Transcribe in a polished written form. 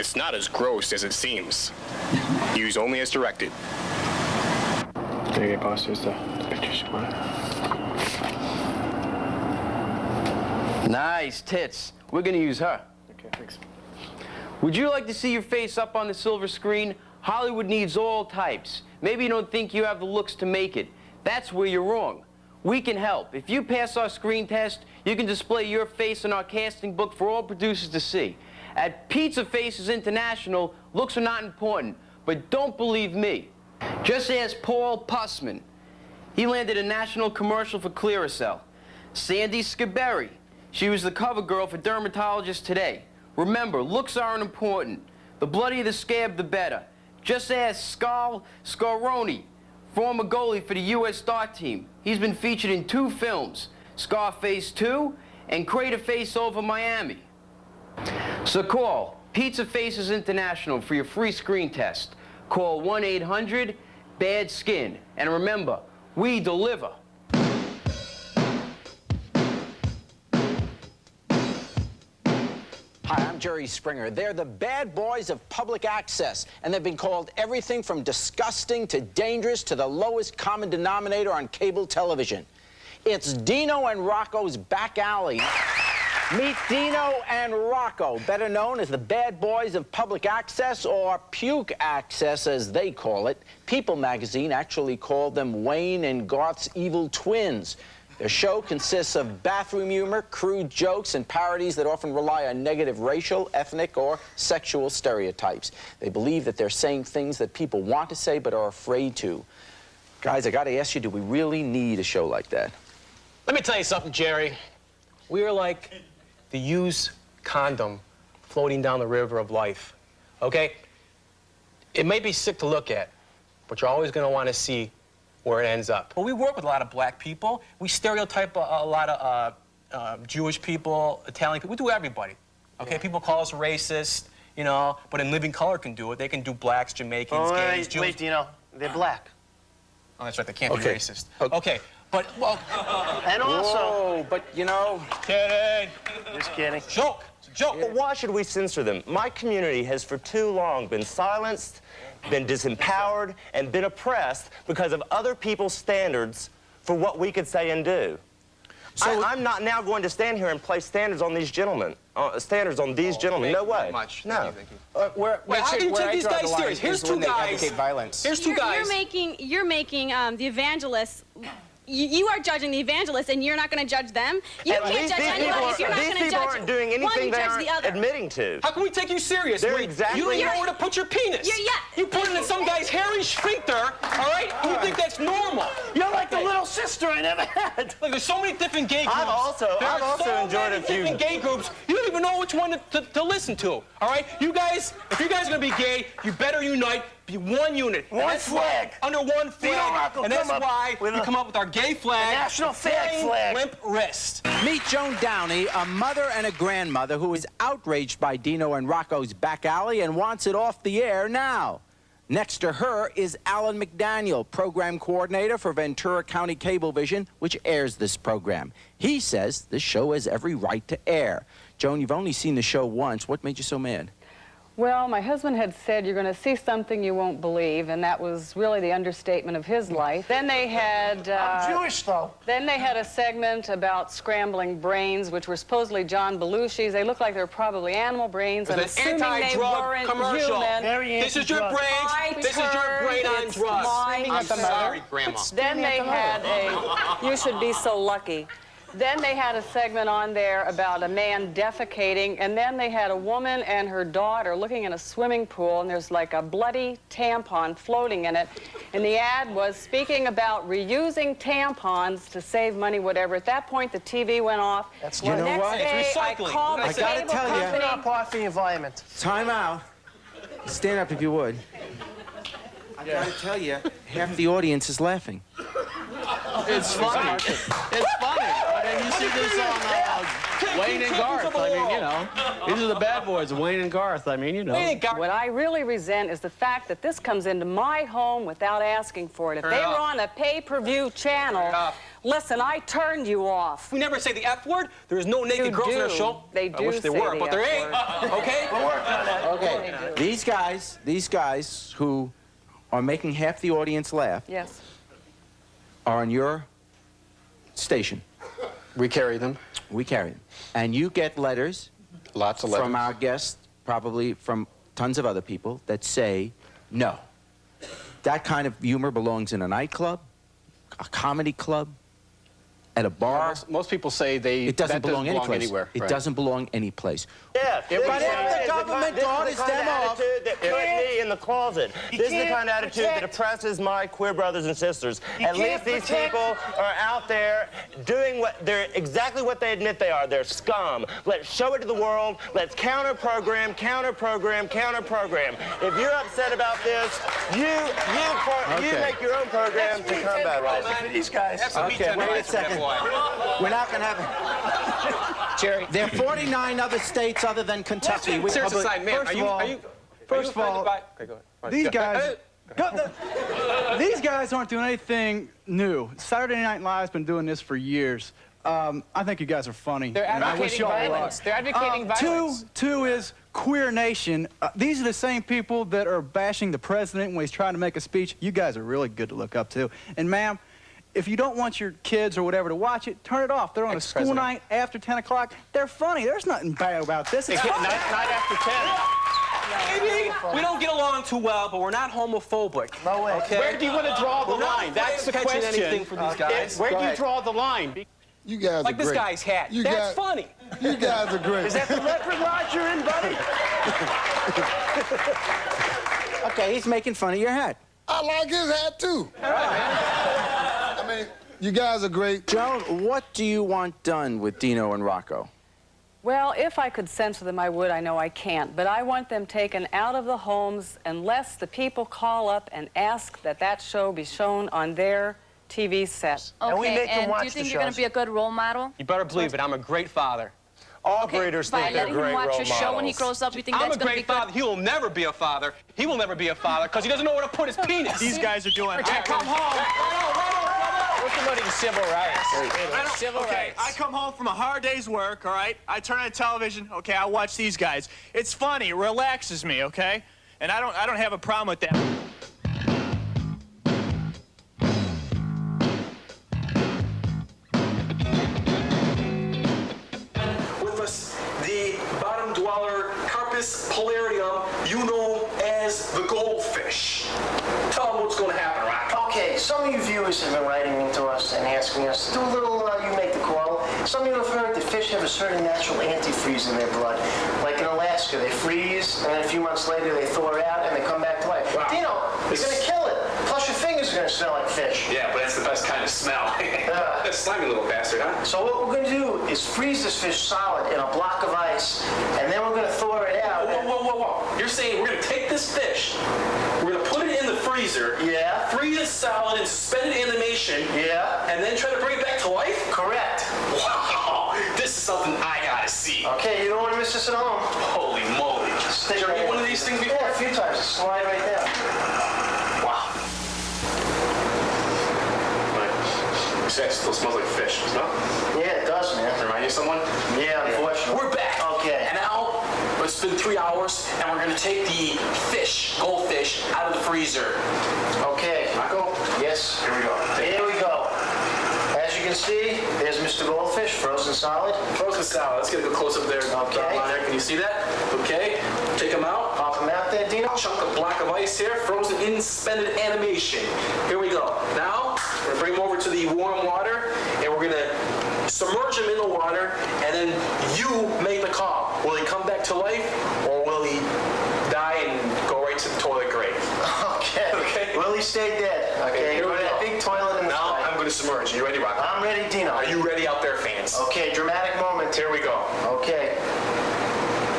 It's not as gross as it seems. Use only as directed. There you go, boss. Here's the pictures you wanted. Nice tits. We're gonna use her. Okay, thanks. Would you like to see your face up on the silver screen? Hollywood needs all types. Maybe you don't think you have the looks to make it. That's where you're wrong. We can help. If you pass our screen test, you can display your face in our casting book for all producers to see. At Pizza Faces International, looks are not important, but don't believe me. Just ask Paul Pussman. He landed a national commercial for Clearasil. Sandy Scaberry. She was the cover girl for Dermatologist Today. Remember, looks aren't important. The bloodier the scab, the better. Just ask Scaroni, former goalie for the U.S. Dart team. He's been featured in 2 films, Scarface 2 and Crater Face Over Miami. So call Pizza Faces International for your free screen test. Call 1-800-BAD-SKIN. And remember, we deliver. Hi, I'm Jerry Springer. They're the bad boys of public access, and they've been called everything from disgusting to dangerous to the lowest common denominator on cable television. It's Dino and Rocco's back alley. Meet Dino and Rocco, better known as the bad boys of public access, or puke access, as they call it. People magazine actually called them Wayne and Garth's evil twins. Their show consists of bathroom humor, crude jokes, and parodies that often rely on negative racial, ethnic, or sexual stereotypes. They believe that they're saying things that people want to say but are afraid to. Guys, I gotta ask you, do we really need a show like that? Let me tell you something, Jerry. We are like the used condom floating down the river of life, okay? It may be sick to look at, but you're always gonna wanna see where it ends up. Well, we work with a lot of black people. We stereotype a lot of Jewish people, Italian people. We do everybody, okay? Yeah. People call us racist, you know, but In Living Color can do it. They can do blacks, Jamaicans, gays, Jews. Wait, Dino, they're black. Oh, that's right, they can't be racist. Okay, but, well... And also... Whoa, but, you know... Kidding. Just kidding. It's a joke. It's a joke. But why should we censor them? My community has for too long been silenced, been disempowered, and been oppressed because of other people's standards for what we could say and do. So I'm not now going to stand here and place standards on these gentlemen. Gentlemen. No way. Much. No. Wait, how can you take these guys serious? Here's 2 guys. Here's 2 guys. You're making the evangelists. You are judging the evangelists, and you're not going to judge them. You can't judge anybody if you're not going to judge. These people aren't doing anything they aren't admitting to. How can we take you serious? They're You don't even know where to put your penis. You put it in some guy's hairy sphincter, all right? You think that's normal. You're like the little sister I never had. Look, there's so many different gay groups. I've also enjoyed a few different gay groups. You don't even know which one to listen to, all right? You guys, if you guys are going to be gay, you better unite. Be one unit. One flag. Under one flag. Dino Rocco, and that's why we come up with our gay flag. The national flag. Limp wrist. Meet Joan Downey, a mother and a grandmother who is outraged by Dino and Rocco's back alley and wants it off the air now. Next to her is Alan McDaniel, program coordinator for Ventura County Cablevision, which airs this program. He says this show has every right to air. Joan, you've only seen the show once. What made you so mad? Well, my husband had said, you're going to see something you won't believe, and that was really the understatement of his life. Then they had... I'm Jewish, though. Then they had a segment about scrambling brains, which were supposedly John Belushi's. They looked like they were probably animal brains, and assuming they weren't human. This is your brains. This is your brain on drugs. I'm sorry, Grandma. Then they had a... You should be so lucky. Then they had a segment on there about a man defecating, and then they had a woman and her daughter looking in a swimming pool, and there's like a bloody tampon floating in it. And the ad was speaking about reusing tampons to save money, whatever. At that point, the TV went off. That's you know next what? day, It's I called the I gotta cable tell you. company. Not part for the environment. Time out. Stand up if you would. I gotta tell you, half the audience is laughing. It's funny. It's funny. I mean, you see this on Wayne and Garth. I mean, you know, these are the bad boys, Wayne and Garth. I mean, you know. What I really resent is the fact that this comes into my home without asking for it. If they were on a pay-per-view channel, listen, I turned you off. We never say the F word. There's no naked girls in our show. They do I wish there say were, the but there F ain't. word. Okay? We're working on that. Okay. These guys who are making half the audience laugh Yes. are on your station. We carry them. We carry them. And you get letters Lots of letters. from our guests, probably from tons of other people, that say, no. That kind of humor belongs in a nightclub, a comedy club, at a bar. Most people say It doesn't belong anyplace. anywhere. It Right. doesn't belong anyplace. Yeah, But if the government orders them off, attitude that put me in the closet. This is the kind of attitude that oppresses my queer brothers and sisters. At least these people are out there doing exactly what they admit they are. They're scum. Let's show it to the world. Let's counter-program, counter-program, counter-program. If you're upset about this, you make your own program to combat it. These guys. okay, wait a second. We're not going to have Jerry. There are 49 other states other than Kentucky. We Serious public- aside, man, First of all, okay, go ahead. these guys, these guys aren't doing anything new. Saturday Night Live's been doing this for years. I think you guys are funny. They're and I wish advocating y'all violence. luck. They're advocating violence. Two is Queer Nation. These are the same people that are bashing the president when he's trying to make a speech. You guys are really good to look up to. And ma'am, if you don't want your kids or whatever to watch it, turn it off. They're on a school night after 10 o'clock. They're funny. There's nothing bad about this. It's fun. Night after 10. Maybe we don't get along too well, but we're not homophobic. No way. Okay? Where do you want to draw the We're not line? That's the catching question. anything from these guys. Where do you draw the line? You guys Like are this great. guy's hat. You That's guys- funny. You guys are great. Is that the leopard lodge you're in, buddy? Okay, he's making fun of your hat. I like his hat too. I mean, you guys are great. Joan, what do you want done with Dino and Rocco? Well, if I could censor them, I would. I know I can't. But I want them taken out of the homes unless the people call up and ask that that show be shown on their TV set. And we Okay, make them and do watch you the think you're going shows. to be a good role model? You better believe it. I'm a great father. All breeders By think they're letting great him watch role your show when he models. grows up, you think I'm that's a going to be great good? father. He will never be a father. He will never be a father because he doesn't know where to put his penis. These guys are doing. I come home. We're promoting civil rights. Civil Okay, rights. I come home from a hard day's work, all right? I turn on television, okay, I watch these guys. It's funny, it relaxes me, okay? And I don't have a problem with that. With us, the bottom dweller, Carpus polarium, you know as the goldfish. Tell them what's going to happen, Rock. Okay, some of you viewers have been writing into us and asking us to do a little, you make the call. Some of you have heard that fish have a certain natural antifreeze in their blood. Like in Alaska, they freeze, and then a few months later they thaw out and they come back to life. Wow. Dino, you're going to kill it. Plus your fingers are going to smell like fish. Yeah, but that's the best kind of smell. That slimy little bastard, huh? So what we're going to do is freeze this fish solid in a block of ice, and then we're going to thaw it out. Whoa. You're saying we're going to take this fish, we're going to put it in the freezer, Yeah. freeze it solid and suspended animation, Yeah. and then try to bring it back to life? Correct. Wow, this is something I gotta see. Okay, you don't want to miss this at home. Holy moly. Stick Did you right ever get in. one of these things before? Yeah, a few times. Just slide right down. Wow. It still smells like fish. Smell? Yeah, it does, man. Remind you of someone? Yeah, unfortunately. We're back. Okay. And now, it's been 3 hours, and we're gonna take the fish, goldfish, out of the freezer. Okay. Rocco? Yes. Here we go. Here we go. As you can see, there's Mr. Goldfish, frozen solid. Frozen salad. Let's get a good close up there. Okay. Down there. Can you see that? Okay. Take them out. Pop them out there, Dino. Chunk of block of ice here, frozen in suspended animation. Here we go. Now, we're gonna bring them over to the warm water, and we're gonna submerge them in the water, and then you make the call. Will he come back to life, or will he die and go right to the toilet grave? Okay. Okay. Will he stay dead? Okay. here we Go to that go. big toilet in the Now, sky. I'm gonna submerge. You ready, Rock? I'm ready, Dino. Are you ready out there, fans? Okay, dramatic moment. Here we go. Okay.